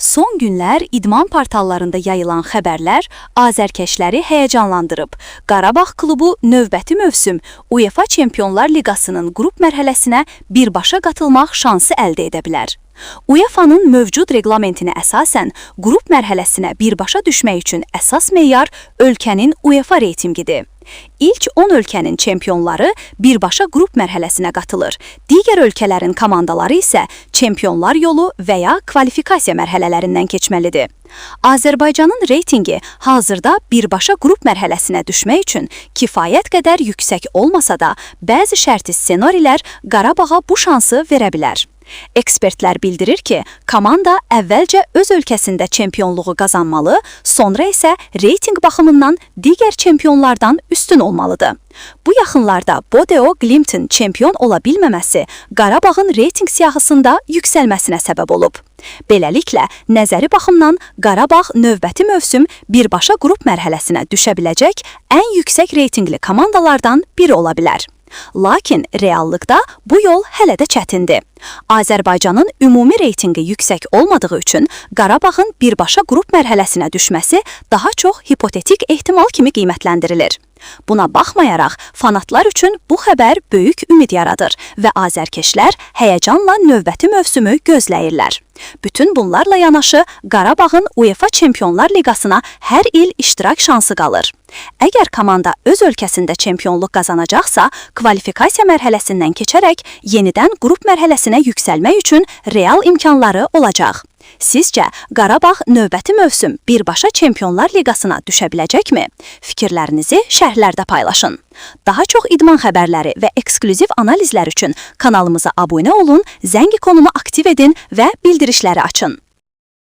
Son günlər idman portallarında yayılan xəbərlər azərkeşləri həyəcanlandırıb. Qarabağ klubu növbəti mövsüm UEFA Çempionlar Liqasının qrup mərhələsinə birbaşa qatılmaq şansı əldə edə bilər. UEFA'nın mövcud reglamentinə əsasən qrup mərhələsinə birbaşa düşmək üçün əsas meyar ölkənin UEFA reytingidir. İlk 10 ölkənin çempionları birbaşa qrup mərhələsinə qatılır. Digər ölkələrin komandaları isə çempionlar yolu və ya kvalifikasiya mərhələlərindən keçməlidir. Azərbaycanın reytingi hazırda birbaşa qrup mərhələsinə düşmək üçün kifayət qədər yüksək olmasa da, bəzi şərti ssenarilər Qarabağa bu şansı verə bilər. Ekspertlər bildirir ki, komanda əvvəlcə öz ölkəsində çempionluğu qazanmalı, sonra isə reyting baxımından digər çempionlardan üstün olmalıdır. Bu yaxınlarda Bodø Glimt'in çempion ola bilməməsi Qarabağın reyting siyahısında yüksəlməsinə səbəb olub. Beləliklə, nəzəri baxımdan Qarabağ növbəti mövsüm birbaşa qrup mərhələsinə düşə biləcək ən yüksək reytingli komandalardan biri ola bilər. Lakin reallıqda bu yol hələ də çətindir. Azərbaycanın ümumi reytingi yüksək olmadığı üçün Qarabağın birbaşa qrup mərhələsinə düşməsi daha çox hipotetik ehtimal kimi qiymətləndirilir. Buna baxmayaraq, fanatlar üçün bu xəbər böyük ümid yaradır və azərkeşlər həyəcanla növbəti mövsümü gözləyirlər. Bütün bunlarla yanaşı, Qarabağın UEFA Çempionlar Liqasına hər il iştirak şansı qalır. Əgər komanda öz ölkəsində çempionluq qazanacaqsa, kvalifikasiya mərhələsindən keçərək yenidən qrup mərhələsinə yüksəlmək üçün real imkanları olacaq. Sizcə, Qarabağ növbəti mövsüm birbaşa Çempionlar Liqasına düşə biləcəkmi? Fikirlərinizi şərhlərdə paylaşın. Daha çox idman xəbərləri və eksklüziv analizlər üçün kanalımıza abunə olun, zəng ikonunu aktiv edin və bildirişləri açın.